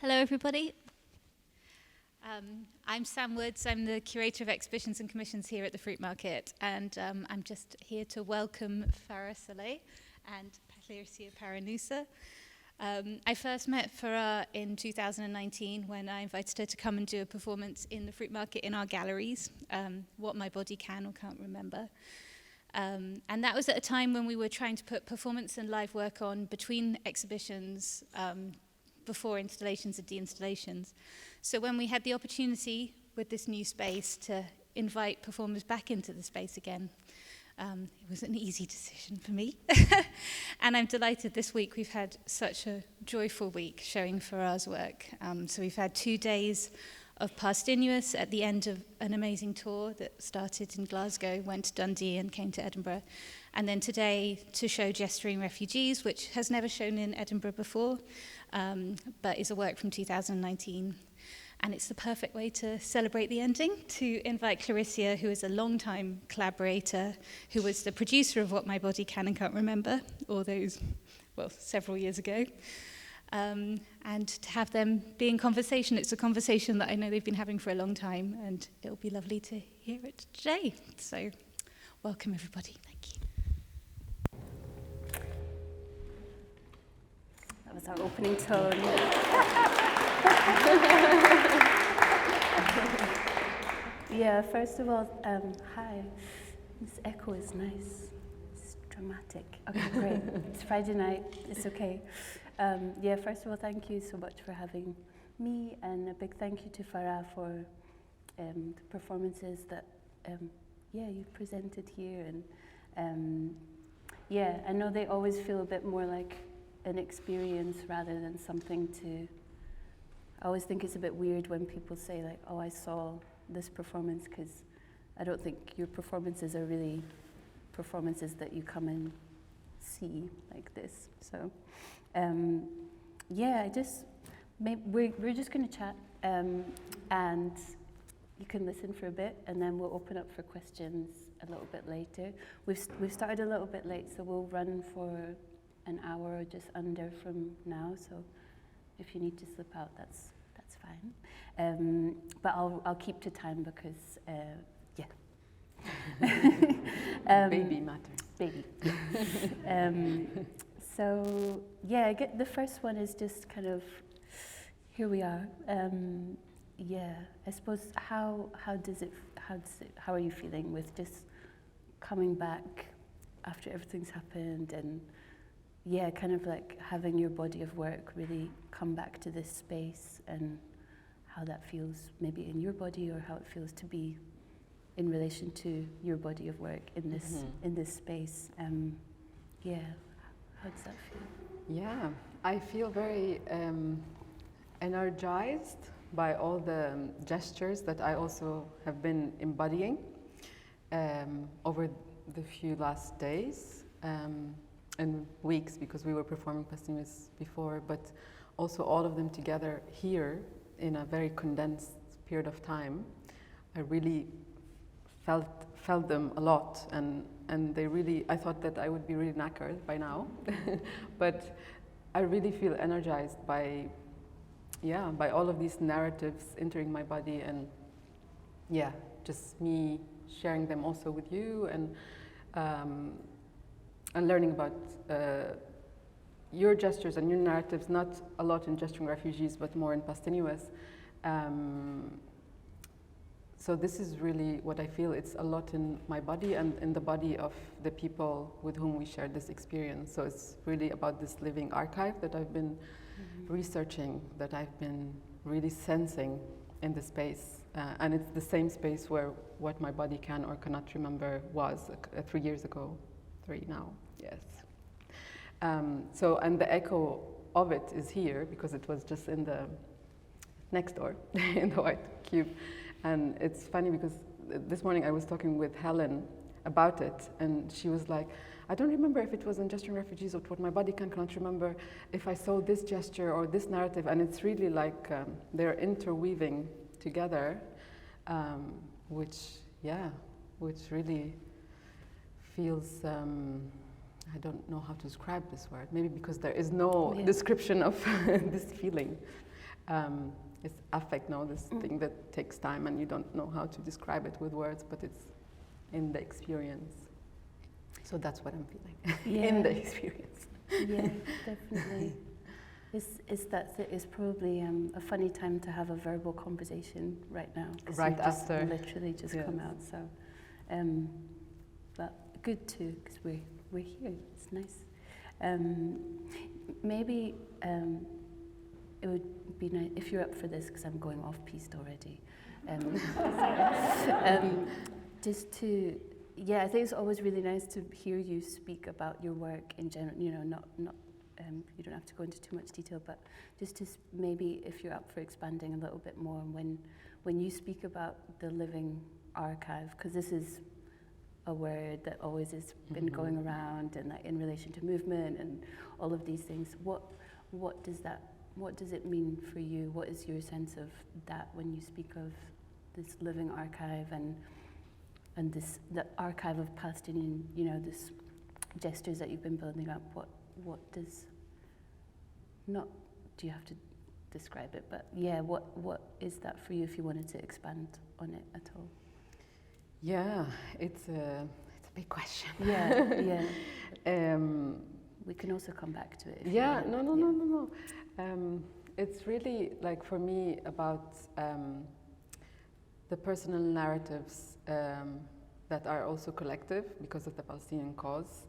Hello, everybody. I'm Sam Woods. I'm the Curator of Exhibitions and Commissions here at the Fruitmarket, and I'm just here to welcome Farah Saleh and Claricia Parinussa. I first met Farah in 2019 when I invited her to come and do a performance in the Fruitmarket in our galleries, What My Body Can or Can't Remember. And that was at a time when we were trying to put performance and live work on between exhibitions, before installations and de-installations. So when we had the opportunity with this new space to invite performers back into the space again, it was an easy decision for me. And I'm delighted this week we've had such a joyful week showing Farah's work. So we've had 2 days of PAST-inuous at the end of an amazing tour that started in Glasgow, went to Dundee and came to Edinburgh. And then today to show Gesturing Refugees, which has never shown in Edinburgh before, but is a work from 2019. And it's the perfect way to celebrate the ending, to invite Claricia, who is a long-time collaborator, who was the producer of What My Body Can and Can't Remember, all those, well, several years ago. And to have them be in conversation. It's a conversation that I know they've been having for a long time, and it'll be lovely to hear it today. So, welcome everybody. Thank you. That was our opening tone. Yeah, first of all, hi. This echo is nice. It's dramatic. Okay, great. It's Friday night. It's okay. Yeah, first of all, thank you so much for having me, and a big thank you to Farah for the performances that you've presented here. And yeah, I know they always feel a bit more like an experience rather than something to. I always think it's a bit weird when people say like, "Oh, I saw this performance," because I don't think your performances are really performances that you come and see like this. So. We're just going to chat, and you can listen for a bit, and then we'll open up for questions a little bit later. We've started a little bit late, so we'll run for an hour or just under from now. So if you need to slip out, that's fine. But I'll keep to time because Baby matter. Baby. So yeah, I get the first one is just kind of here we are. I suppose how are you feeling with just coming back after everything's happened, and kind of like having your body of work really come back to this space, and how that feels maybe in your body, or how it feels to be in relation to your body of work in this space. How does that feel? Yeah, I feel very energized by all the gestures that I also have been embodying over the few last days and weeks, because we were performing PAST-inuous before, but also all of them together here in a very condensed period of time. I really felt them a lot, and they really, I thought that I would be really knackered by now, but I really feel energized by all of these narratives entering my body, and just me sharing them also with you, and learning about your gestures and your narratives, not a lot in Gesturing Refugees, but more in PAST-inuous. So this is really what I feel. It's a lot in my body and in the body of the people with whom we share this experience. So it's really about this living archive that I've been researching, that I've been really sensing in the space. And it's the same space where What My Body Can or Cannot Remember was 3 years ago. 3 now, yes. And the echo of it is here because it was just in the next door, in the white cube. And it's funny because this morning I was talking with Helen about it, and she was like, I don't remember if it was in Gesturing Refugees or What My Body Cannot Remember, if I saw this gesture or this narrative, and it's really like they're interweaving together, which really feels, I don't know how to describe this word, maybe because there is no description of this feeling. It's affect, no, this thing that takes time and you don't know how to describe it with words, but it's in the experience. So that's what I'm feeling in the experience. Yeah, definitely. It's probably a funny time to have a verbal conversation right now. Right after. Literally just come out. So, but good too, because we're here. It's nice. Maybe it would be nice if you're up for this, because I'm going off piste already. Just to, I think it's always really nice to hear you speak about your work in general. You know, not you don't have to go into too much detail, but just to maybe if you're up for expanding a little bit more when you speak about the living archive, because this is a word that always has been going around, and like in relation to movement and all of these things. What does it mean for you? What is your sense of that when you speak of this living archive and the archive of Palestinian, this gestures that you've been building up? What does, not do you have to describe it, but what is that for you if you wanted to expand on it at all? Yeah, it's a big question. Yeah. We can also come back to it. No. It's really, like, for me, about the personal narratives that are also collective because of the Palestinian cause,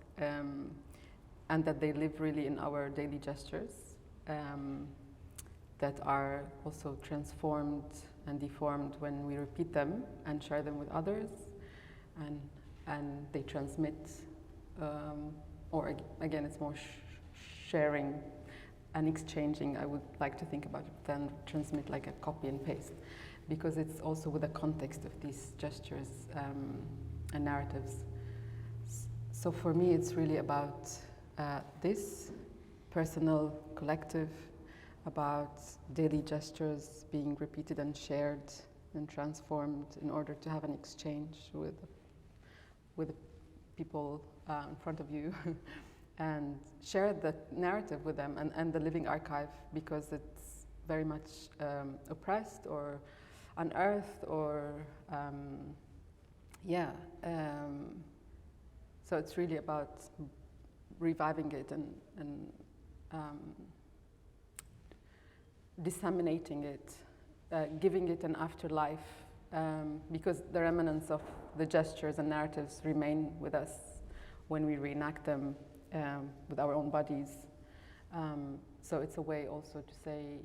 and that they live really in our daily gestures, that are also transformed and deformed when we repeat them and share them with others, and they transmit, or again, it's more sharing and exchanging. I would like to think about it than transmit like a copy and paste, because it's also with the context of these gestures and narratives. So for me, it's really about this personal, collective, about daily gestures being repeated and shared and transformed in order to have an exchange with the people in front of you and share the narrative with them and the living archive, because it's very much oppressed or unearthed or so it's really about reviving it and disseminating it, giving it an afterlife, because the remnants of the gestures and narratives remain with us when we reenact them with our own bodies. So it's a way also to say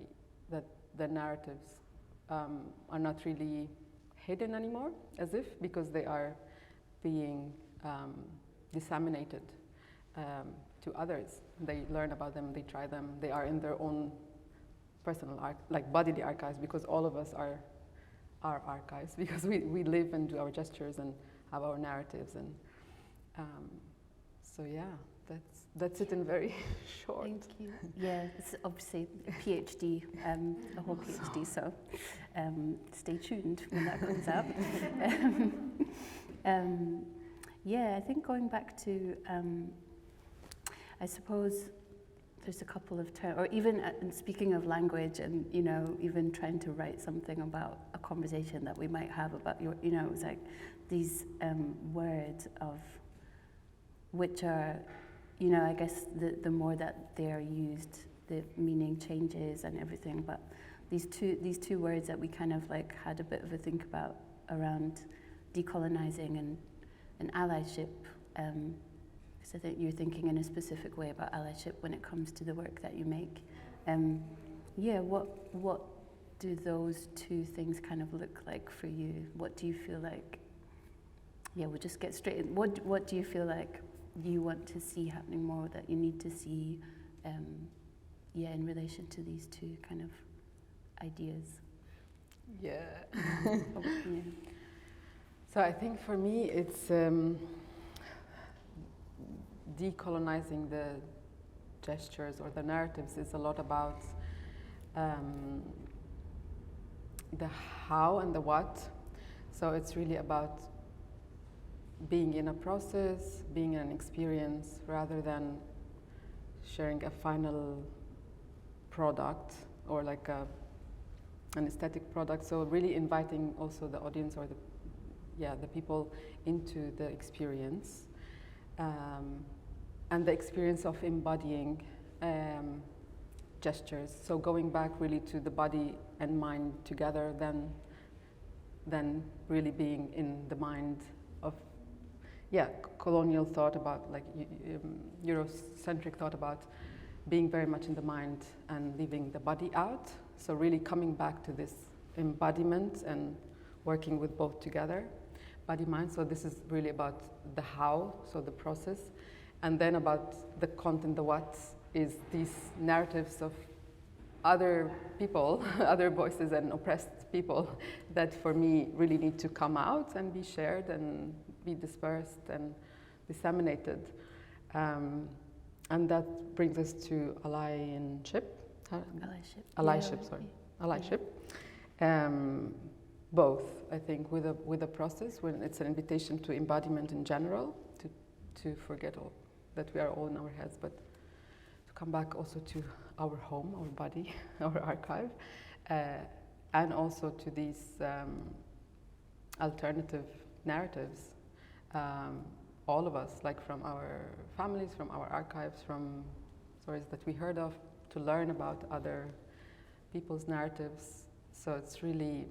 that the narratives are not really hidden anymore, as if, because they are being disseminated to others. They learn about them, they try them, they are in their own personal like bodily archives, because all of us are our archives, because we live and do our gestures and have our narratives, and so that's it in very short. Thank you. Yeah, it's obviously a PhD, a whole PhD, so stay tuned when that comes out. I think going back to, I suppose there's a couple of terms, or even speaking of language and, even trying to write something about a conversation that we might have about your, it was like these words of, which are, I guess the more that they are used, the meaning changes and everything. But these two words that we kind of like had a bit of a think about around decolonizing and allyship, because I think you're thinking in a specific way about allyship when it comes to the work that you make. What do those two things kind of look like for you? What do you feel like? Yeah, we'll just get straight in. What do you feel like you want to see happening more, that you need to see, in relation to these two kind of ideas? Yeah. So I think for me it's decolonizing the gestures or the narratives is a lot about the how and the what. So it's really about being in a process, being in an experience, rather than sharing a final product or like a an aesthetic product. So really inviting also the audience or the people into the experience, and the experience of embodying gestures. So going back really to the body and mind together, then really being in the mind of colonial thought about like Eurocentric thought about being very much in the mind and leaving the body out. So really coming back to this embodiment and working with both together, body, mind. So this is really about the how, so the process, and then about the content, the what is these narratives of other people, other voices and oppressed people that for me really need to come out and be shared and be dispersed and disseminated. And that brings us to allyship. Both, I think, with a process when it's an invitation to embodiment in general, to forget all that we are all in our heads, but to come back also to our home, our body, our archive, and also to these alternative narratives. All of us, like from our families, from our archives, from stories that we heard of, to learn about other people's narratives. So it's really,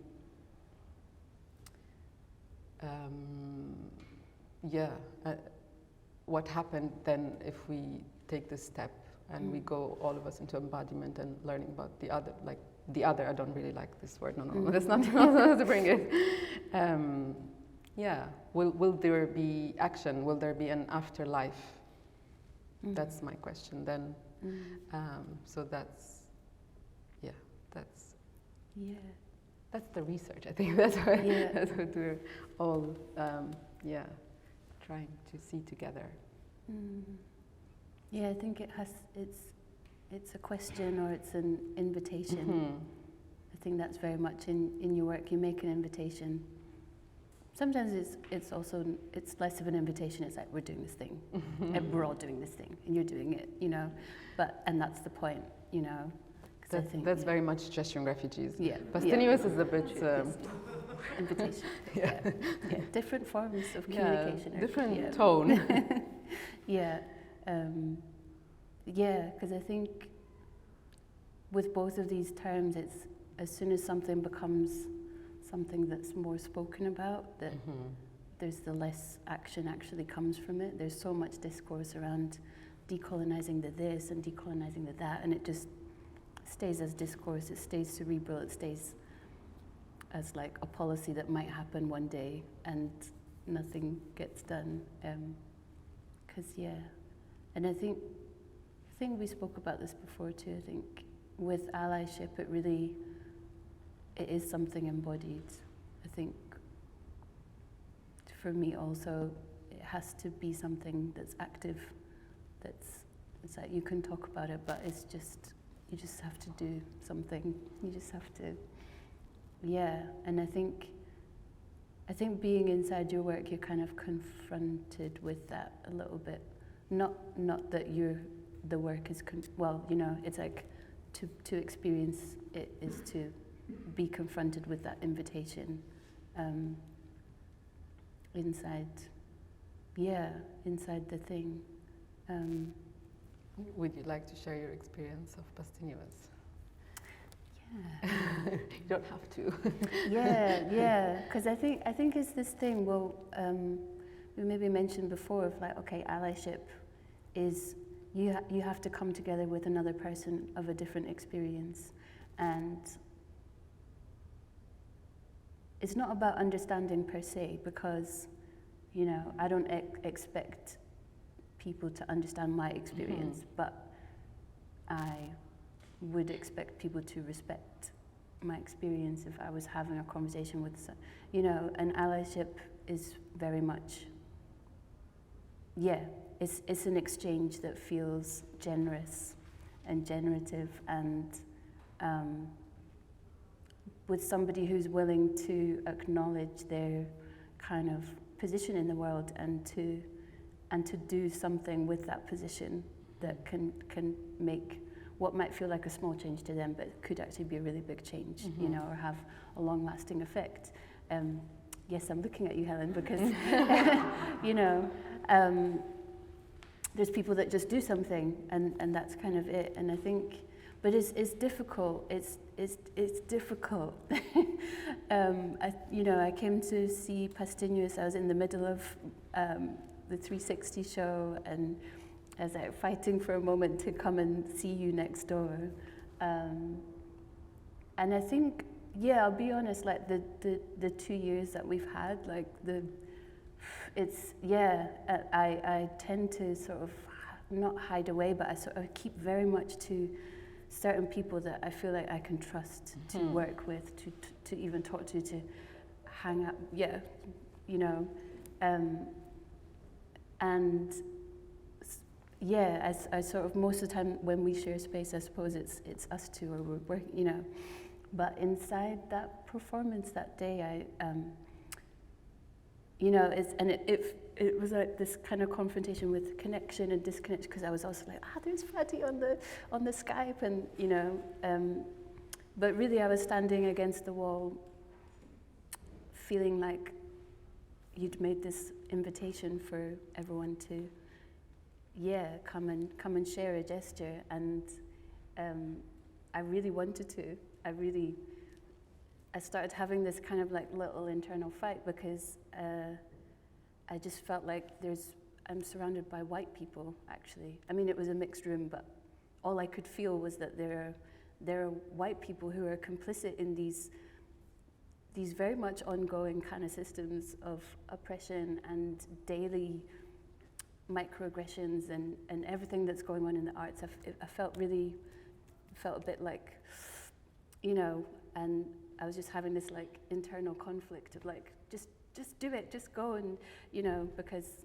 what happened then if we take this step and we go, all of us, into embodiment and learning about the other, I don't really like this word, no, that's not to bring it. Will there be action? Will there be an afterlife? That's my question then. So that's the research. I think that's what we're all trying to see together. Yeah, I think it's a question or it's an invitation. I think that's very much in your work. You make an invitation. Sometimes it's also less of an invitation. It's like, we're doing this thing, and we're all doing this thing, and you're doing it, and that's the point, That's very much gesturing refugees. Yeah. PAST-inuous is a bit invitation. Different forms of communication. Different tone. Because I think with both of these terms, it's as soon as something becomes something that's more spoken about, that there's the less action actually comes from it. There's so much discourse around decolonizing the this and decolonizing the that, and it just stays as discourse, it stays cerebral, it stays as like a policy that might happen one day and nothing gets done. And I think we spoke about this before too. I think with allyship, it is something embodied. I think for me also, it has to be something that's active. It's like you can talk about it, but it's just, you just have to do something. You just have to, And I think being inside your work, you're kind of confronted with that a little bit. Not that the work is, it's like to experience it is to be confronted with that invitation inside the thing. Would you like to share your experience of PAST-inuous? Yeah. You don't have to. Because I think it's this thing. Well, we maybe mentioned before of like, okay, allyship is you have to come together with another person of a different experience, and it's not about understanding per se, because I don't expect people to understand my experience, but I would expect people to respect my experience if I was having a conversation with and allyship is very much it's an exchange that feels generous and generative, and with somebody who's willing to acknowledge their kind of position in the world and to do something with that position that can make what might feel like a small change to them, but could actually be a really big change, you know, or have a long-lasting effect. Yes, I'm looking at you, Helen, because, you know, there's people that just do something, and that's kind of it. And I think, but it's difficult. It's difficult. I came to see PAST-inuous. I was in the middle of the 360 show, and I was like fighting for a moment to come and see you next door. And I think, yeah, I'll be honest, like the 2 years that we've had, like I tend to sort of not hide away, but I sort of keep very much to certain people that I feel like I can trust to work with, to even talk to hang out, you know, and yeah, as I sort of most of the time when we share space, I suppose it's us two, or we're working, you know. But inside that performance that day, you know, it was like this kind of confrontation with connection and disconnection, because I was also like, there's Fadi on the Skype, and you know, but really I was standing against the wall, feeling like you'd made this invitation for everyone to, come and share a gesture, and I really wanted to. I started having this kind of like little internal fight, because I just felt like I'm surrounded by white people, actually. I mean, it was a mixed room, but all I could feel was that there are white people who are complicit in these very much ongoing kind of systems of oppression and daily microaggressions and everything that's going on in the arts. I felt a bit like, you know, and I was just having this like internal conflict of like, just do it, just go, and you know, because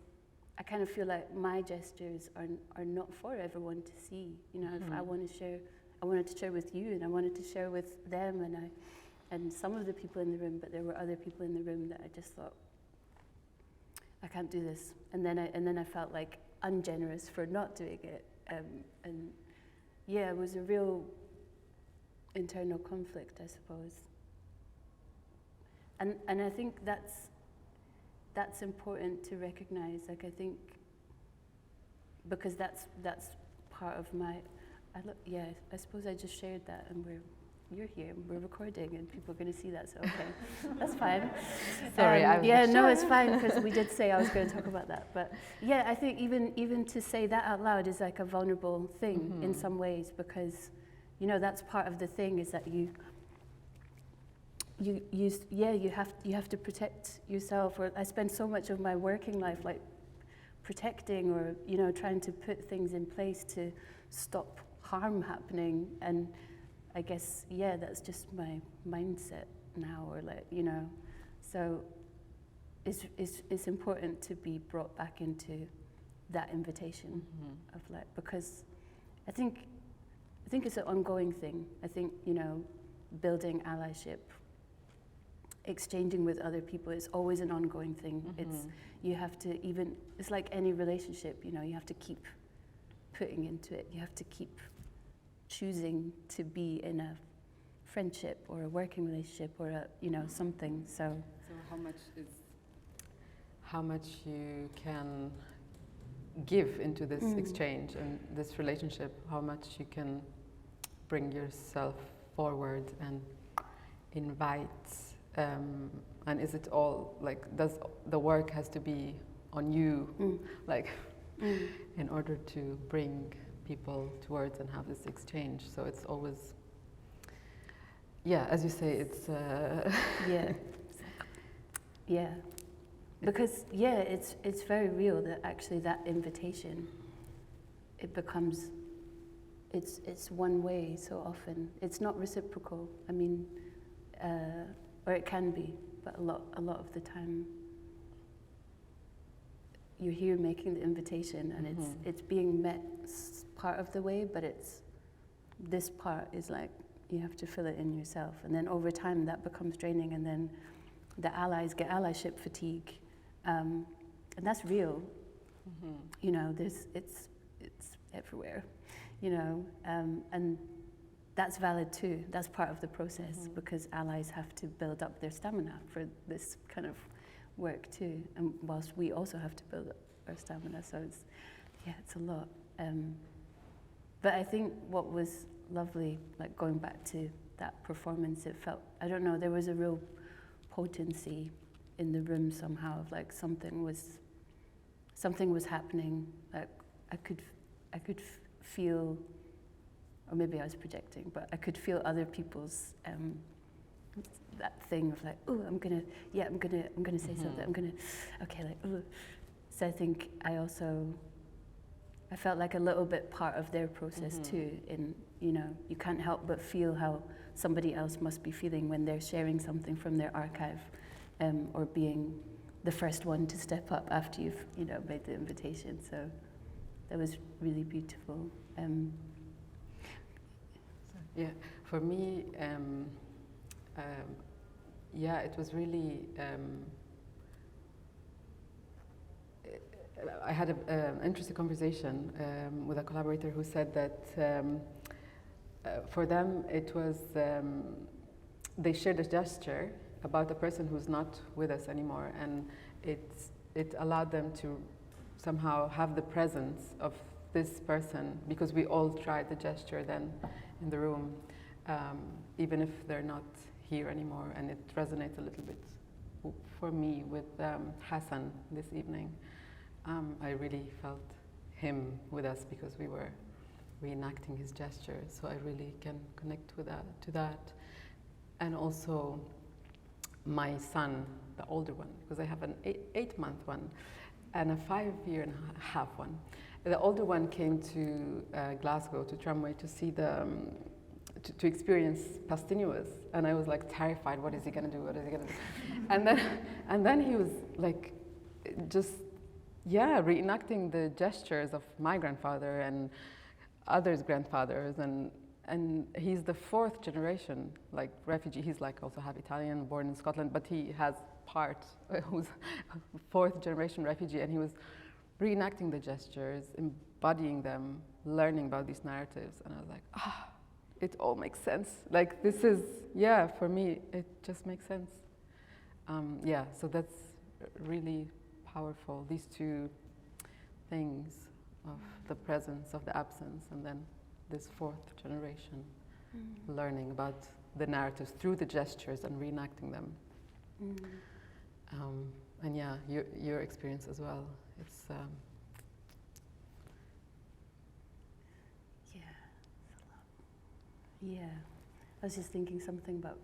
I kind of feel like my gestures are not for everyone to see. You know, if I want to share, I wanted to share with you, and I wanted to share with them, and some of the people in the room, but there were other people in the room that I just thought, I can't do this, and then I felt like ungenerous for not doing it, and yeah, it was a real internal conflict, I suppose. And I think that's important to recognize. Like, I think, because that's part of my, I suppose I just shared that, and you're here, we're recording, and people are going to see that, so okay, that's fine. Sorry, no, it's fine, because we did say I was going to talk about that. But yeah, I think even to say that out loud is like a vulnerable thing in some ways, because, you know, that's part of the thing, is that you have to protect yourself. Or I spend so much of my working life like protecting, or, you know, trying to put things in place to stop harm happening, and I guess, that's just my mindset now, or like, you know, so it's important to be brought back into that invitation of like, because I think it's an ongoing thing. I think, you know, building allyship, exchanging with other people is always an ongoing thing. You have to it's like any relationship, you know, you have to keep putting into it. You have to keep choosing to be in a friendship or a working relationship or a, you know, something. So how much you can give into this exchange and this relationship, how much you can bring yourself forward and invite, and is it all like, does the work has to be on you, like in order to bring people towards and have this exchange? So it's always, as you say, it's because it's very real that actually that invitation, it becomes, it's one way so often. It's not reciprocal. I mean, or it can be, but a lot of the time you're here making the invitation, and it's being met part of the way, but this part is like, you have to fill it in yourself, and then over time that becomes draining, and then the allies get allyship fatigue, and that's real. You know, it's everywhere. and that's valid too. That's part of the process because allies have to build up their stamina for this kind of work too, and whilst we also have to build up our stamina, so it's a lot. But I think what was lovely, like going back to that performance, it felt, I don't know, there was a real potency in the room somehow, of like something was happening. Like I could feel, or maybe I was projecting, but I could feel other people's that thing of like, oh, I'm gonna say something. Okay, like, oh. So I think I felt like a little bit part of their process too. In you can't help but feel how somebody else must be feeling when they're sharing something from their archive, or being the first one to step up after you've made the invitation. So that was really beautiful. Yeah, for me, it was really. I had an interesting conversation with a collaborator who said that for them it was they shared a gesture about a person who's not with us anymore, and it allowed them to somehow have the presence of this person, because we all tried the gesture then in the room, even if they're not here anymore, and it resonates a little bit for me with Hassan this evening. I really felt him with us because we were reenacting his gestures, so I really can connect with to that. And also my son, the older one, because I have an 8-month one and a 5-year-and-a-half one. The older one came to Glasgow, to Tramway, to see to experience PAST-inuous, and I was like terrified. What is he gonna do? What is he gonna do? and then he was like, just reenacting the gestures of my grandfather and others' grandfathers, and he's the 4th generation like refugee. He's like also half Italian, born in Scotland, but he has part who's 4th generation refugee, and he was reenacting the gestures, embodying them, learning about these narratives, and I was like, it all makes sense. Like this is, for me, it just makes sense. So that's really powerful, these two things of the presence, of the absence, and then this 4th generation learning about the narratives through the gestures and reenacting them. And your experience as well. It's I was just thinking something about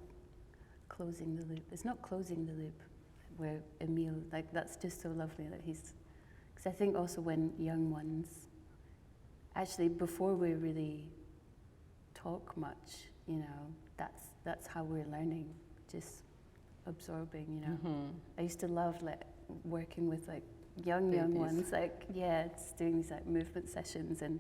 closing the loop. It's not closing the loop, where Emile, like that's just so lovely that he's, because I think also when young ones, actually before we really talk much, that's how we're learning, just absorbing, I used to love like working with like young ones, like it's doing these like movement sessions, and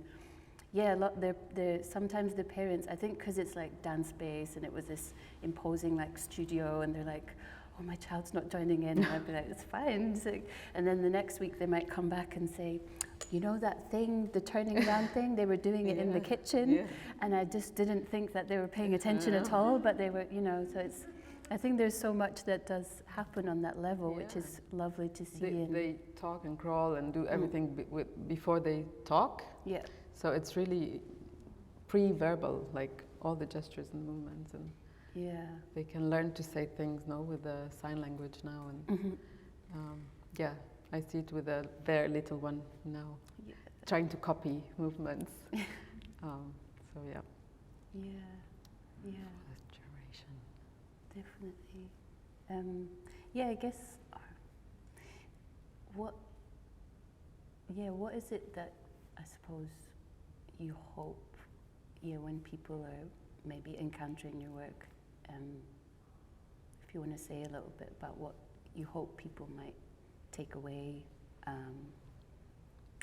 a lot. They're sometimes the parents, I think, because it's like dance based and it was this imposing like studio, and they're like, oh, my child's not joining in, and I'd be like, it's fine. It's like, and then the next week they might come back and say, that thing, the turning around thing, they were doing it in the kitchen, and I just didn't think that they were paying attention at all, but they were, so it's, I think there's so much that does happen on that level, which is lovely to see. They talk and crawl and do everything before they talk. Yeah. So it's really pre-verbal, like all the gestures and movements, and they can learn to say things with the sign language now, and I see it with a very little one now, trying to copy movements. So yeah. Generation. Definitely. I guess. What is it that I suppose you hope, when people are maybe encountering your work, if you want to say a little bit about what you hope people might take away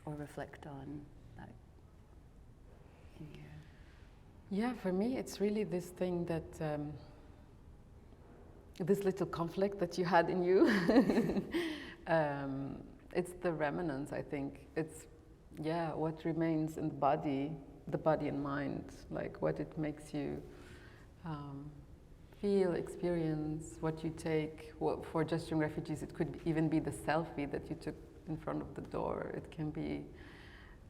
or reflect on, like in your... For me it's really this thing that this little conflict that you had in you. It's the remnants, I think. It's what remains in the body the body and mind, like what it makes you feel, experience, what you take. For gesturing refugees, it could even be the selfie that you took in front of the door. It can be,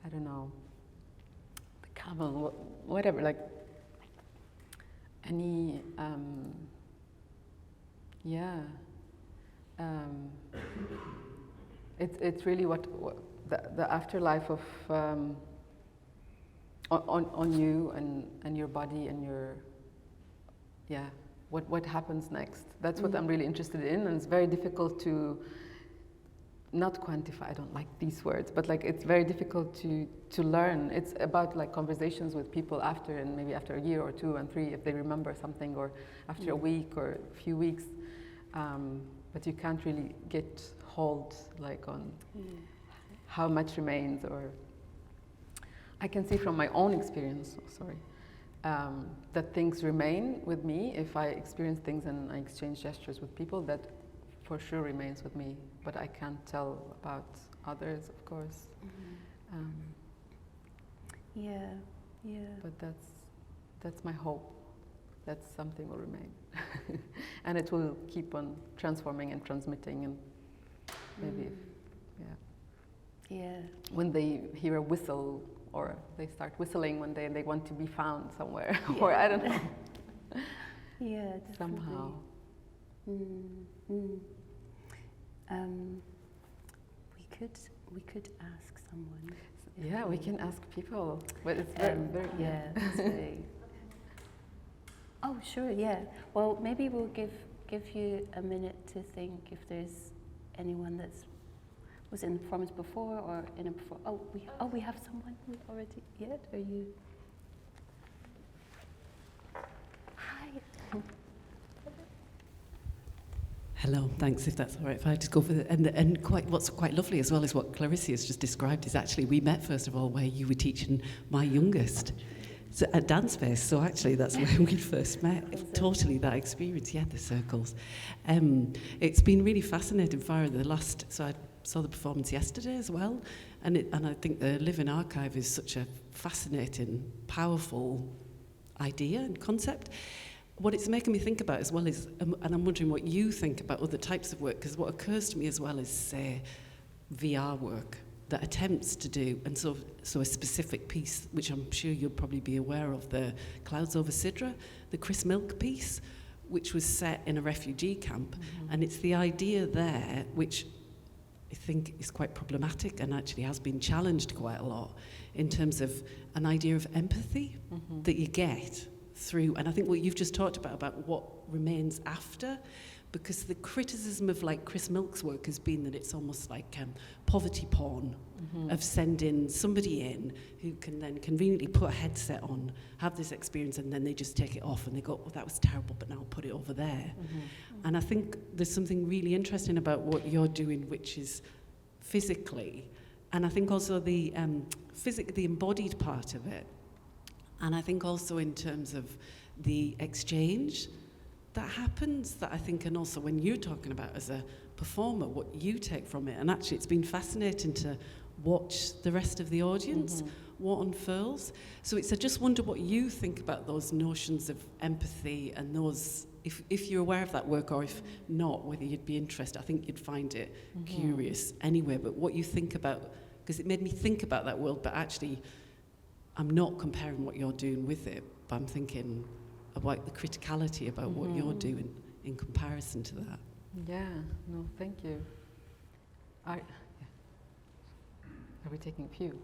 I don't know, the camel, whatever, like any, it's really what the afterlife of on you and your body and your, what happens next. That's what I'm really interested in, and it's very difficult to not quantify. I don't like these words, but like it's very difficult to learn. It's about like conversations with people after, and maybe after a year or 2 and 3, if they remember something, or after a week or a few weeks. But you can't really get hold like on how much remains. Or I can see from my own experience, that things remain with me. If I experience things and I exchange gestures with people, that for sure remains with me. But I can't tell about others, of course. But that's my hope. That something will remain. And it will keep on transforming and transmitting, and maybe, when they hear a whistle, or they start whistling one day and they want to be found somewhere, or I don't know. Definitely. Somehow. We could ask someone. Yeah, we can ask people, but it's very, it's very. Oh, sure, yeah. Well, maybe we'll give you a minute to think if there's anyone that's was in the performance before or in a before. We have someone who already yet. Are you? Hi. Hello, thanks, if that's all right. If I just go for and what's quite lovely as well is what Claricia has just described is actually we met first of all where you were teaching my youngest. So at Dance Space, so actually that's where we first met. Totally that experience, the circles. It's been really fascinating, Farah, so I saw the performance yesterday as well, and I think the Living Archive is such a fascinating, powerful idea and concept. What it's making me think about as well is, and I'm wondering what you think about other types of work, because what occurs to me as well is, say, VR work that attempts to do, and so a specific piece, which I'm sure you'll probably be aware of, the Clouds Over Sidra, the Chris Milk piece, which was set in a refugee camp, and it's the idea there, which I think is quite problematic and actually has been challenged quite a lot, in terms of an idea of empathy that you get through, and I think what you've just talked about what remains after, because the criticism of like Chris Milk's work has been that it's almost like poverty porn, of sending somebody in who can then conveniently put a headset on, have this experience, and then they just take it off and they go, that was terrible, but now I'll put it over there. And I think there's something really interesting about what you're doing, which is physically, and I think also the embodied part of it. And I think also in terms of the exchange that happens, that I think, and also when you're talking about as a performer, what you take from it. And actually it's been fascinating to watch the rest of the audience, what unfurls. So I just wonder what you think about those notions of empathy and those, if you're aware of that work, or if not, whether you'd be interested. I think you'd find it curious anyway, but what you think about, because it made me think about that world, but actually I'm not comparing what you're doing with it, but I'm thinking about the criticality about what you're doing in comparison to that. Yeah, no, thank you. Are we taking a few?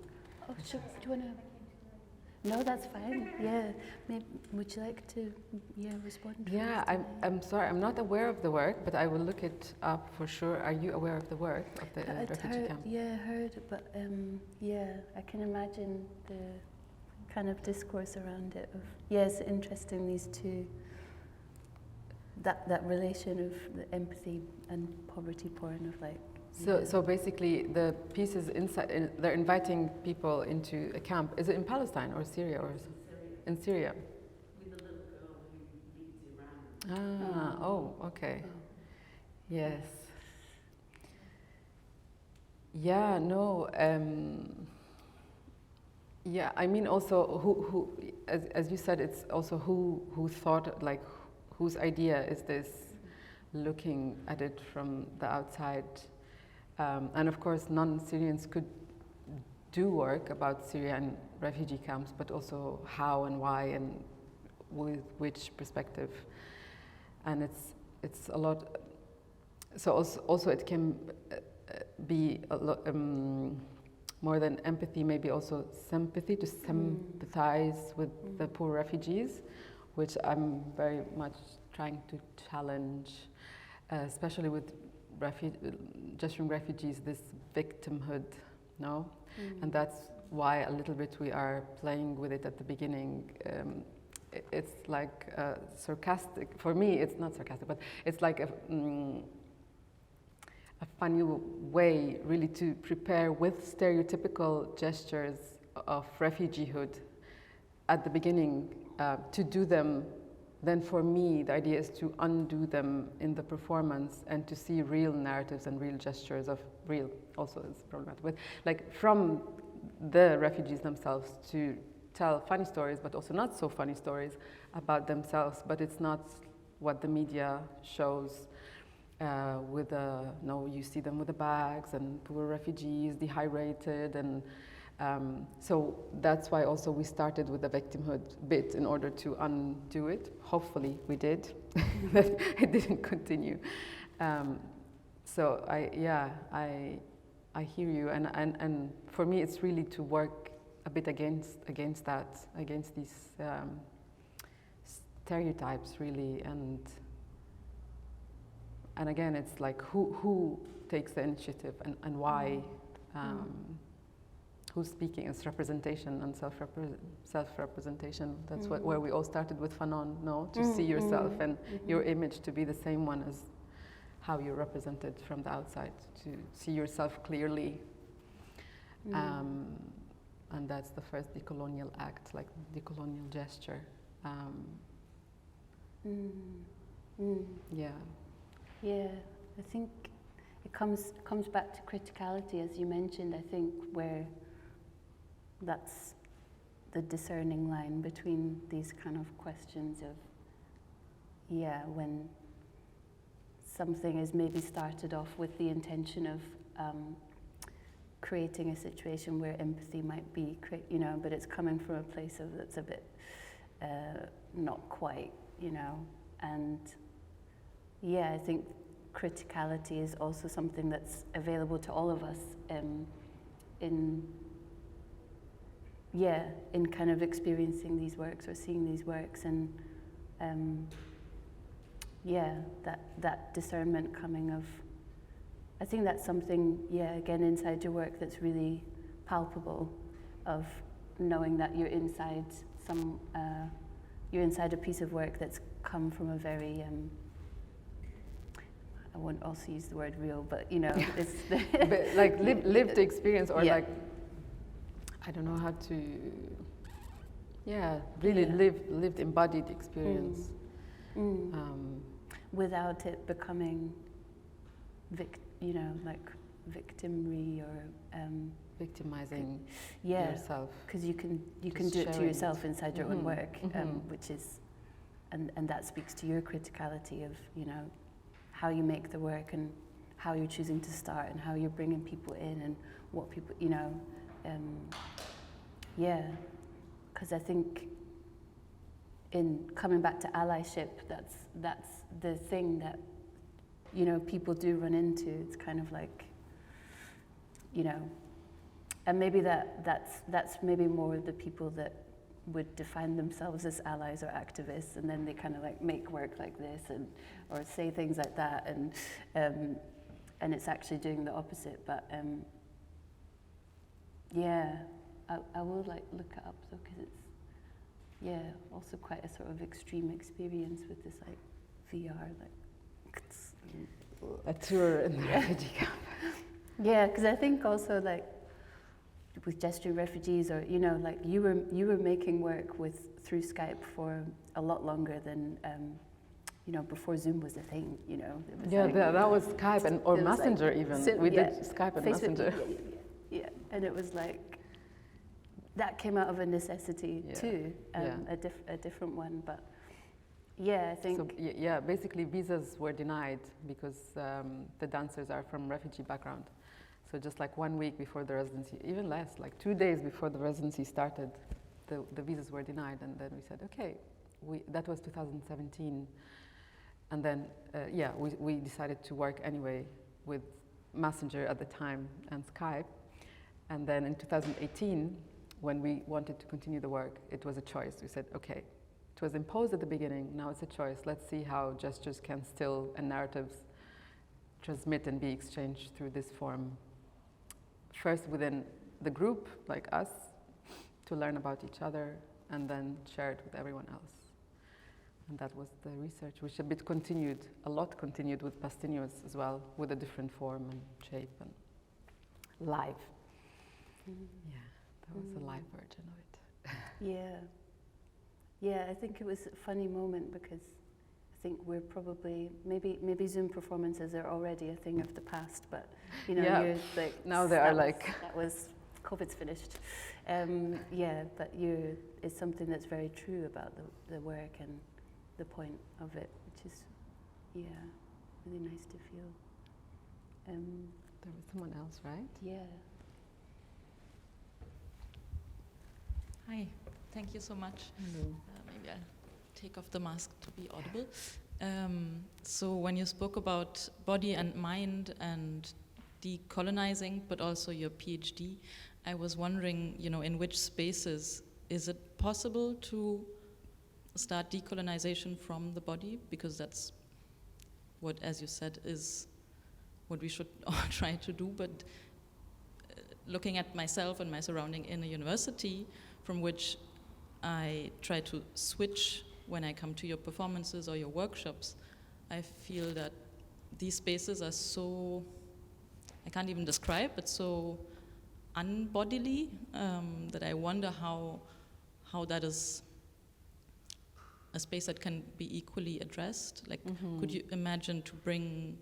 Oh, sure. Do you want to? No, that's fine. Yeah. Maybe, would you like to respond? Yeah, I'm sorry, I'm not aware of the work, but I will look it up for sure. Are you aware of the work of the refugee camp? Yeah, I heard, but I can imagine the kind of discourse around it. It's interesting, these two, that relation of the empathy and poverty porn of like. So basically, the piece is inside. They're inviting people into a camp. Is it in Palestine or Syria or in Syria? With a little girl who leads you around. Okay. Yes. Yeah. No. Yeah, I mean also who as you said, it's also who thought, like, whose idea is this, looking at it from the outside. And of course, non-Syrians could do work about Syrian refugee camps, but also how and why and with which perspective. And it's a lot. So also it can be a lot more than empathy, maybe also sympathy, to sympathize with the poor refugees, which I'm very much trying to challenge, especially with gesturing refugees, this victimhood, no? And that's why a little bit we are playing with it at the beginning. It's like sarcastic. For me, it's not sarcastic, but it's like a funny way, really, to prepare with stereotypical gestures of refugeehood at the beginning, to do them. Then for me, the idea is to undo them in the performance and to see real narratives and real gestures of real, also is problematic, but like from the refugees themselves, to tell funny stories, but also not so funny stories about themselves, but it's not what the media shows. You see them with the bags and poor refugees, dehydrated, and so that's why also we started with the victimhood bit in order to undo it. Hopefully we did, but it didn't continue. So I hear you, and for me it's really to work a bit against that, against these stereotypes, really, and again, it's like who takes the initiative and why, who's speaking. It's representation and self-representation. That's where we all started with Fanon, no? To see yourself and your image to be the same one as how you're represented from the outside, to see yourself clearly. And that's the first decolonial act, like decolonial gesture. Yeah. Yeah, I think it comes back to criticality, as you mentioned. I think where that's the discerning line between these kind of questions of, when something is maybe started off with the intention of creating a situation where empathy might be, but it's coming from a place of that's a bit not quite, and I think criticality is also something that's available to all of us in kind of experiencing these works or seeing these works, and that discernment coming of, I think that's something, again, inside your work that's really palpable, of knowing that you're inside a piece of work that's come from a very, I won't also use the word real, but it's but like lived experience, or like, I don't know how to, really lived embodied experience. Without it becoming victimry or victimizing yourself. Because you can do it to yourself inside your own work, which is, and that speaks to your criticality of, how you make the work and how you're choosing to start and how you're bringing people in and what people, because I think in coming back to allyship, that's the thing that, people do run into. It's kind of like, and maybe that's maybe more the people that would define themselves as allies or activists, and then they kind of like make work like this or say things like that, and it's actually doing the opposite. But I will like look it up though, because it's also quite a sort of extreme experience with this like VR, like a tour in the refugee camp. Yeah, because I think also like with gesturing refugees, or like you were making work through Skype for a lot longer than before Zoom was a thing. That was Skype or Messenger, like, even we did Skype and Facebook, Messenger. Yeah, and it was like that came out of a necessity Yeah. too, a different one, but yeah, I think. So, yeah, basically visas were denied because the dancers are from refugee background. So just like 1 week before the residency, even less, like 2 days before the residency started, the visas were denied, and then we said, okay, that was 2017, and then we decided to work anyway with Messenger at the time and Skype, and then in 2018, when we wanted to continue the work, it was a choice. We said, okay, it was imposed at the beginning, now it's a choice. Let's see how gestures can still, and narratives, transmit and be exchanged through this form. First within the group, like us, to learn about each other, and then share it with everyone else. And that was the research, which a lot continued with PAST-inuous as well, with a different form and shape and live. Yeah, that was the live version of it. Yeah, I think it was a funny moment because I think we're probably, maybe Zoom performances are already a thing of the past, but you know, Yeah. you're like, Now they are that was, COVID's finished. But it's something that's very true about the work and the point of it, which is, really nice to feel. There was someone else, right? Yeah. Hi, thank you so much. Maybe I'll take off the mask to be audible. So when you spoke about body and mind and decolonizing, but also your PhD, I was wondering, in which spaces is it possible to start decolonization from the body? Because that's what, as you said, is what we should all try to do. But looking at myself and my surrounding in a university, from which I try to switch when I come to your performances or your workshops, I feel that these spaces are so, I can't even describe, but so unbodily, that I wonder how that is a space that can be equally addressed. Like, could you imagine to bring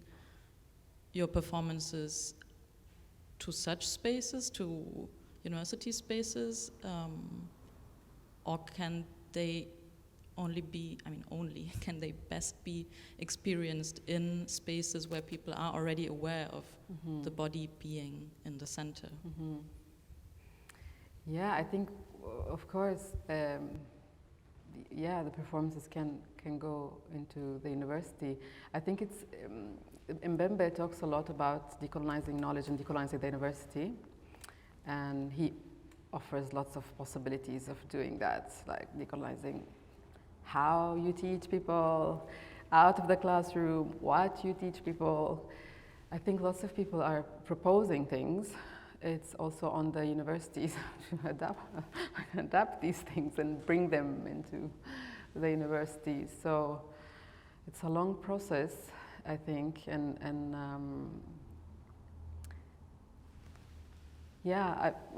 your performances to such spaces, to university spaces, or can they can they best be experienced in spaces where people are already aware of the body being in the center? Yeah, I think, of course, the performances can go into the university. I think it's, Mbembe talks a lot about decolonizing knowledge and decolonizing the university, and he offers lots of possibilities of doing that, like decolonizing how you teach people out of the classroom, what you teach people. I think lots of people are proposing things. It's also on the universities to adapt these things and bring them into the universities. So it's a long process, I think, and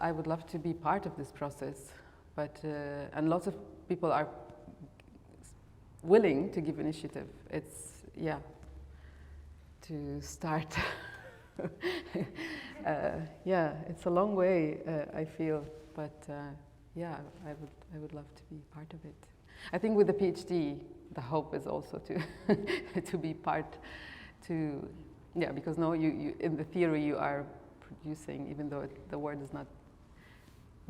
I would love to be part of this process, but and lots of people are willing to give initiative. It's to start. It's a long way, I feel, but I would love to be part of it. I think with the PhD, the hope is also to to be part, because now you in the theory you are producing, even though the word is not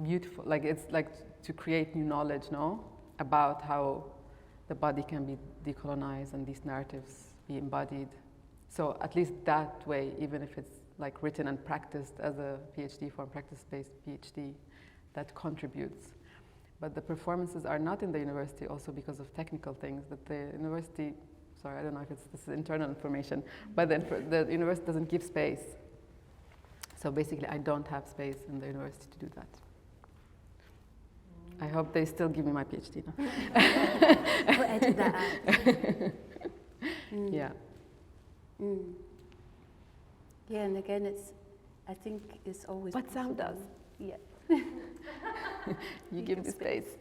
beautiful, like it's like to create new knowledge, about how the body can be decolonized and these narratives be embodied. So at least that way, even if it's like written and practiced as a PhD form, practice-based PhD, that contributes. But the performances are not in the university also because of technical things that the university, sorry, I don't know if this is internal information, but the university doesn't give space. So basically I don't have space in the university to do that. I hope they still give me my PhD now. We'll edit that out. Yeah. Yeah, and again, I think it's always What sound does? Yeah. You give the space.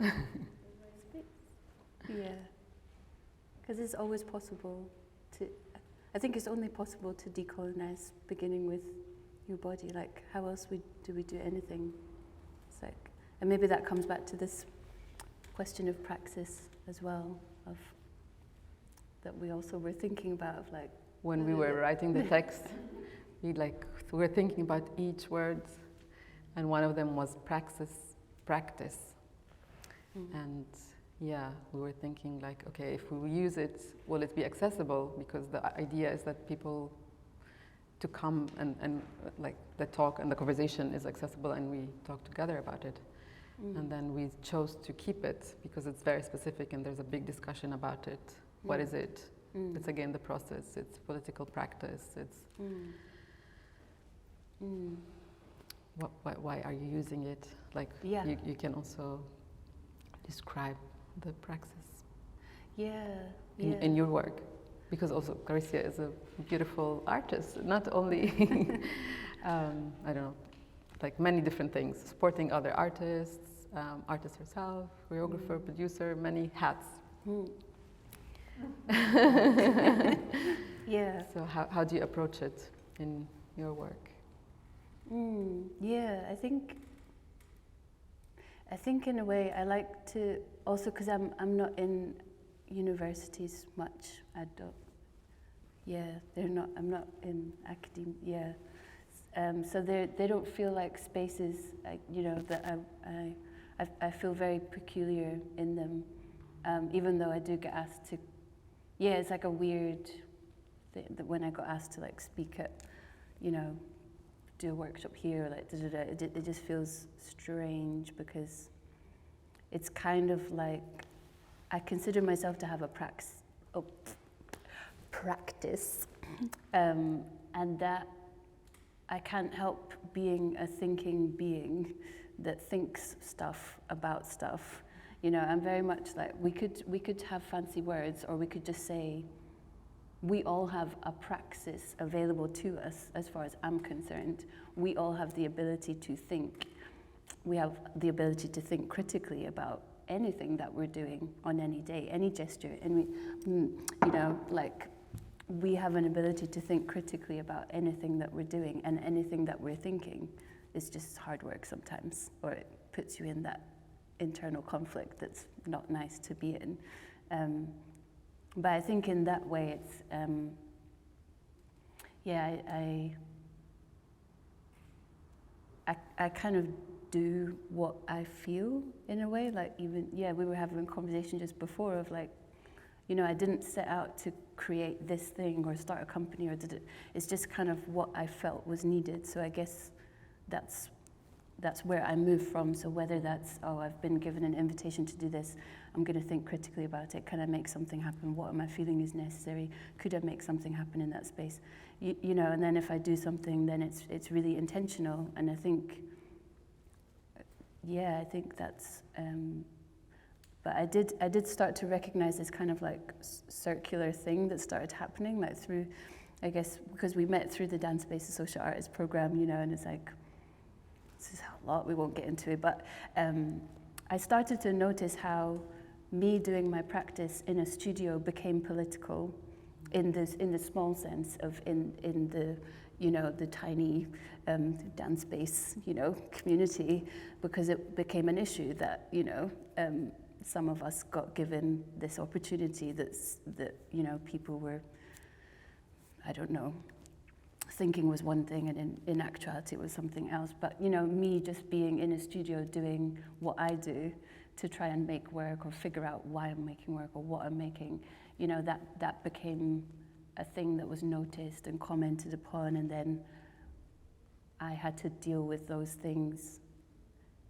Yeah. Because it's always possible I think it's only possible to decolonize beginning with your body. Like, how else do we do anything? It's like, and maybe that comes back to this question of praxis as well, of that we also were thinking about, of like, when we were writing the text, we were thinking about each word, and one of them was practice. And yeah, we were thinking like, okay, if we use it, will it be accessible? Because the idea is that people to come and like the talk and the conversation is accessible, and we talk together about it. And then we chose to keep it because it's very specific and there's a big discussion about it. What is it? It's again the process, it's political practice, it's why are you using it? Like, you can also describe the praxis in your work, because also Claricia is a beautiful artist, not only I don't know, like many different things, supporting other artists, artist herself, choreographer, producer, many hats. Yeah. So how do you approach it in your work? Yeah, I think in a way I like to also, because I'm not in universities much. I don't. Yeah, I'm not in academia. So they don't feel like spaces, that I feel very peculiar in them, even though I do get asked to. Yeah, it's like a weird thing that when I got asked to like speak at, do a workshop here, like it just feels strange, because it's kind of like I consider myself to have a practice, and that I can't help being a thinking being that thinks stuff about stuff. I'm very much like, we could have fancy words, or we could just say, we all have a praxis available to us as far as I'm concerned. We all have the ability to think. We have the ability to think critically about anything that we're doing on any day, any gesture. And we have an ability to think critically about anything that we're doing, and anything that we're thinking is just hard work sometimes, or it puts you in that internal conflict that's not nice to be in. But I think in that way it's, I kind of do what I feel in a way, like we were having a conversation just before of like, I didn't set out to create this thing or start a company, or it's just kind of what I felt was needed. So I guess that's where I move from. So whether that's, I've been given an invitation to do this, I'm going to think critically about it. Can I make something happen? What am I feeling is necessary? Could I make something happen in that space? And then if I do something, then it's really intentional. And I think, I think that's. But I did start to recognize this kind of like circular thing that started happening, like through, I guess, because we met through the Dance Spaces Social Artist program, and it's like, this is a lot, we won't get into it, but I started to notice how me doing my practice in a studio became political, in the small sense of in the the tiny dance space community, because it became an issue that some of us got given this opportunity that people were, I don't know, thinking was one thing, and in actuality it was something else. But me just being in a studio doing what I do to try and make work, or figure out why I'm making work, or what I'm making, that became a thing that was noticed and commented upon, and then I had to deal with those things.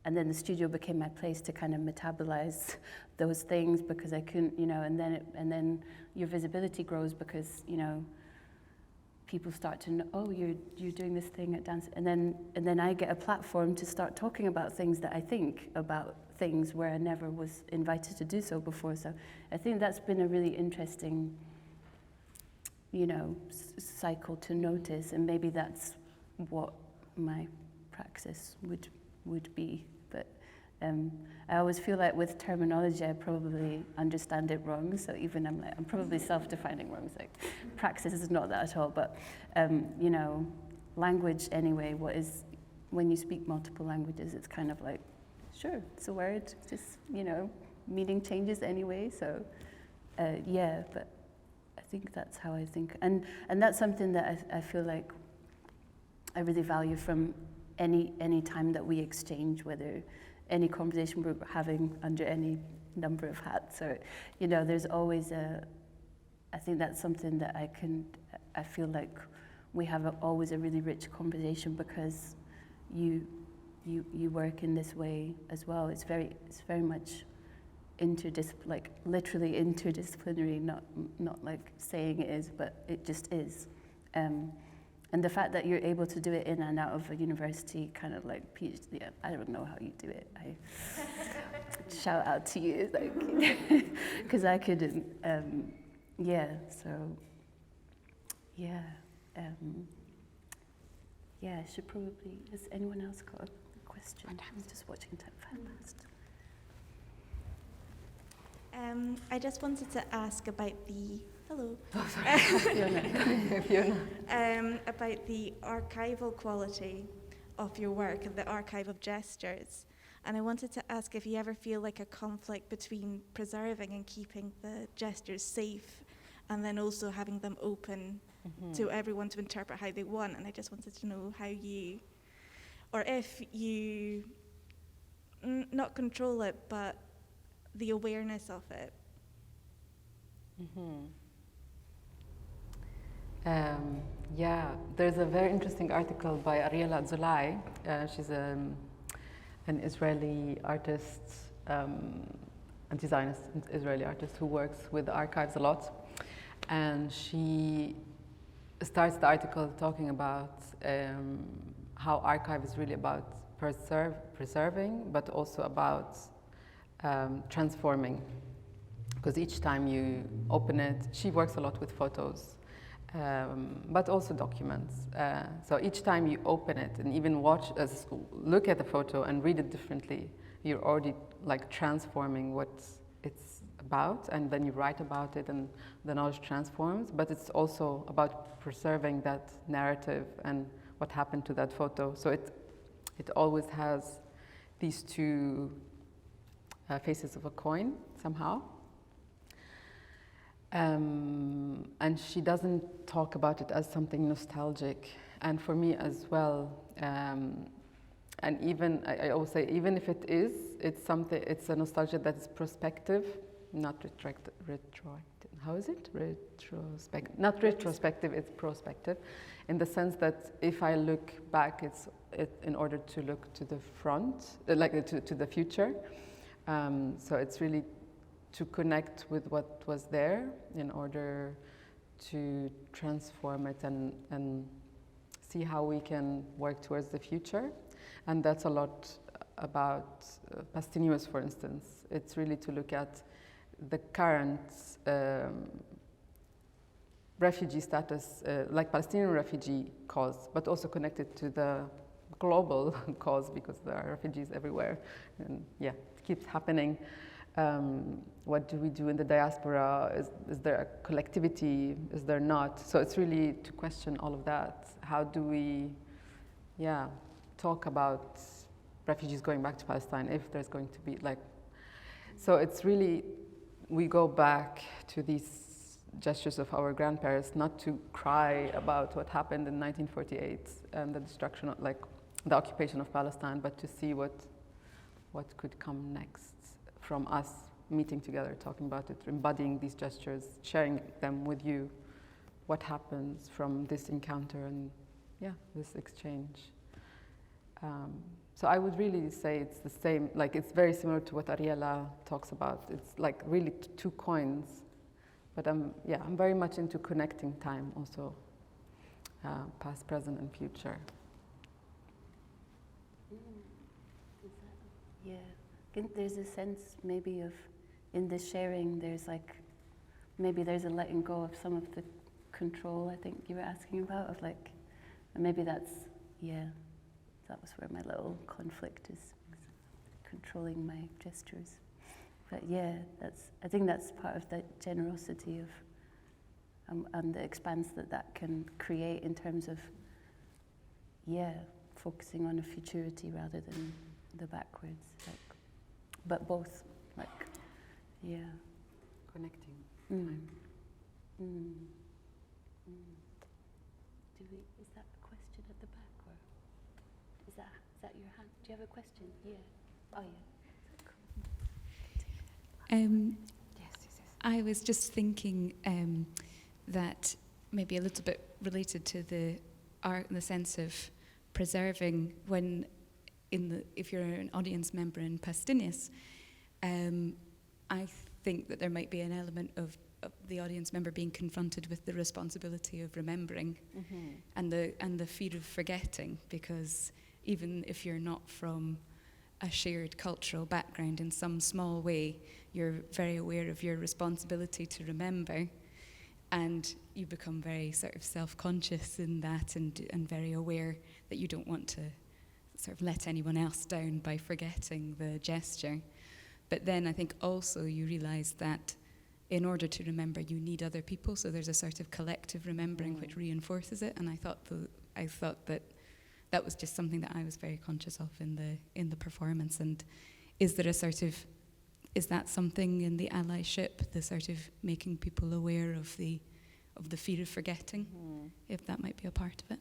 And then the studio became my place to kind of metabolize those things, because I couldn't, and then your visibility grows, because people start to know, you're doing this thing at dance, and then I get a platform to start talking about things that I think about things where I never was invited to do so before. So I think that's been a really interesting, cycle to notice, and maybe that's what my praxis would be. But I always feel like with terminology I probably understand it wrong, so even I'm probably self-defining wrong. It's like, praxis is not that at all, but language anyway, when you speak multiple languages, it's kind of like sure, it's a word, just, meaning changes anyway, so yeah, but I think that's how I think. And that's something that I feel like I really value from any time that we exchange, whether any conversation we're having under any number of hats, or, there's always I think that's something that I feel like we have always a really rich conversation because you work in this way as well. It's very much like literally interdisciplinary, not like saying it is, but it just is. And the fact that you're able to do it in and out of a university, kind of like PhD, I don't know how you do it. I shout out to you, like, because I couldn't. Yeah, so yeah. Yeah, I should probably. Has anyone else got a question? I'm just watching time fast. I just wanted to ask about the about the archival quality of your work and the archive of gestures. And I wanted to ask if you ever feel like a conflict between preserving and keeping the gestures safe and then also having them open to everyone to interpret how they want. And I just wanted to know how you, or if you, not control it, but the awareness of it. Yeah, there's a very interesting article by Ariela Zulai. She's an Israeli artist, a designer, Israeli artist who works with archives a lot. And she starts the article talking about how archive is really about preserving, but also about transforming. Because each time you open it, she works a lot with photos, but also documents. So each time you open it and even look at the photo and read it differently, you're already like transforming what it's about, and then you write about it and the knowledge transforms, but it's also about preserving that narrative and what happened to that photo. So it always has these two faces of a coin somehow. And she doesn't talk about it as something nostalgic. And for me as well, and even, I always say, even if it is, it's a nostalgia that is prospective, not retroactive. How is it? Not retrospective, it's prospective, in the sense that if I look back, it's in order to look to the front, to the future. So it's really to connect with what was there in order to transform it and see how we can work towards the future. And that's a lot about PAST-inuous, for instance. It's really to look at the current refugee status, like Palestinian refugee cause, but also connected to the global cause, because there are refugees everywhere. And yeah, it keeps happening. What do we do in the diaspora? Is there a collectivity? Is there not? So it's really to question all of that. How do we, talk about refugees going back to Palestine, if there's going to be so it's really, we go back to these gestures of our grandparents, not to cry about what happened in 1948 and the destruction of, the occupation of Palestine, but to see what could come next from us meeting together, talking about it, embodying these gestures, sharing them with you, what happens from this encounter and this exchange. So I would really say it's the same, it's very similar to what Ariela talks about. It's really two coins, but I'm very much into connecting time also, past, present, and future. Yeah, I think there's a sense maybe of, in the sharing, there's maybe there's a letting go of some of the control I think you were asking about, of and maybe that's, that was where my little conflict is, controlling my gestures. But I think that's part of the generosity of, and the expanse that can create in terms of, focusing on a futurity rather than the backwards. but both, like, yeah. Connecting. Mm. Mm. Mm. Is that a question at the back, or is that your hand? Do you have a question? Yeah. Oh yeah. Yes. I was just thinking that maybe a little bit related to the art in the sense of preserving when if you're an audience member in PAST-inuous, I think that there might be an element of the audience member being confronted with the responsibility of remembering and the fear of forgetting, because even if you're not from a shared cultural background, in some small way you're very aware of your responsibility to remember, and you become very sort of self-conscious in that, and very aware that you don't want to sort of let anyone else down by forgetting the gesture. But then I think also you realize that in order to remember, you need other people, so there's a sort of collective remembering which reinforces it. And I thought that was just something that I was very conscious of in the performance. And is that something in the allyship, the sort of making people aware of the fear of forgetting, if that might be a part of it?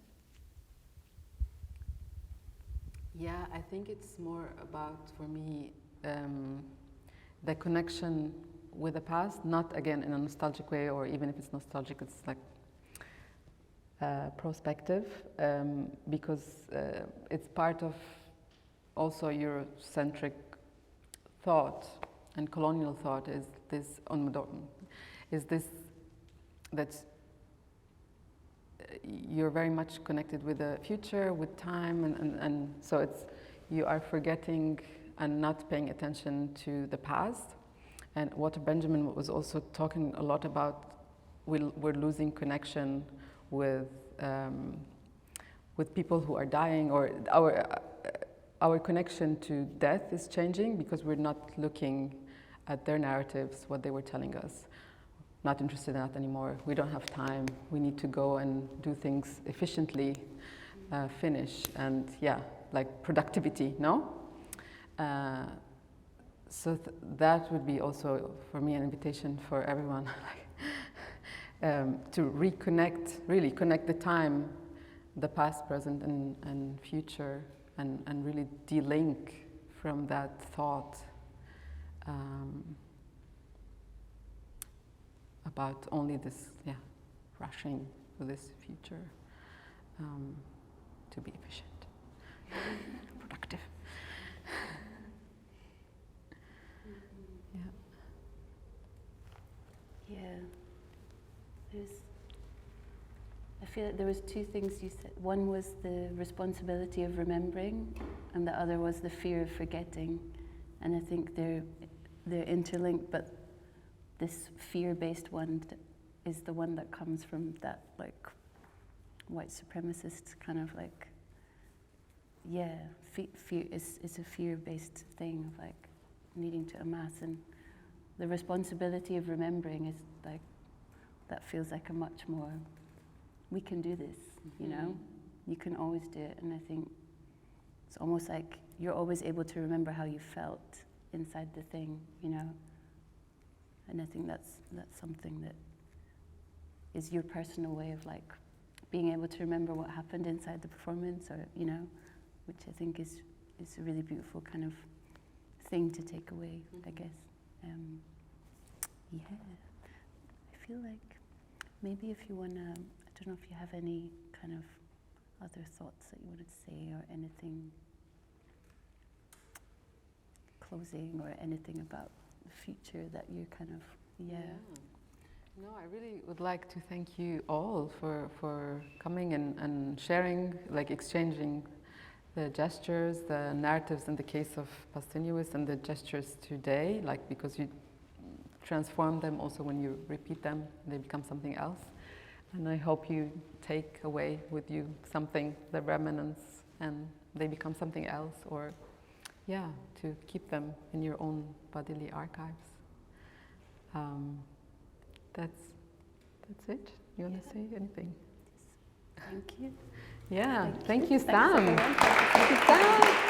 Yeah, I think it's more about, for me, the connection with the past, not again in a nostalgic way, or even if it's nostalgic, it's like prospective, because it's part of also Eurocentric thought and colonial thought, is this that you're very much connected with the future, with time, and so you are forgetting and not paying attention to the past. And what Benjamin was also talking a lot about, we're losing connection with people who are dying, or our connection to death is changing because we're not looking at their narratives, what they were telling us. Not interested in that anymore. We don't have time. We need to go and do things efficiently, finish, and like productivity, no? So that would be also, for me, an invitation for everyone to reconnect, really connect the time, the past, present, and future, and really de-link from that thought about only this, rushing to this future to be efficient, productive. I feel like there was two things you said. One was the responsibility of remembering, and the other was the fear of forgetting. And I think they're interlinked, but this fear-based one is the one that comes from that, like, white supremacist kind of like, fear is a fear-based thing of like needing to amass, and the responsibility of remembering is like, that feels like a much more, we can do this, you know? You can always do it, and I think it's almost like you're always able to remember how you felt inside the thing, you know? And I think that's something that is your personal way of like being able to remember what happened inside the performance, or, you know, which I think is a really beautiful kind of thing to take away, I guess. I feel like maybe if you wanna, I don't know if you have any kind of other thoughts that you wanted to say, or anything closing, or anything about the future that you're kind of, No, I really would like to thank you all for coming and sharing, like exchanging the gestures, the narratives in the case of PAST-inuous, and the gestures today, like, because you transform them also when you repeat them, they become something else. And I hope you take away with you something, the remnants, and they become something else, or to keep them in your own bodily archives. That's it. You want to say anything? Thank you. Thank you, Sam. Thank you, Sam.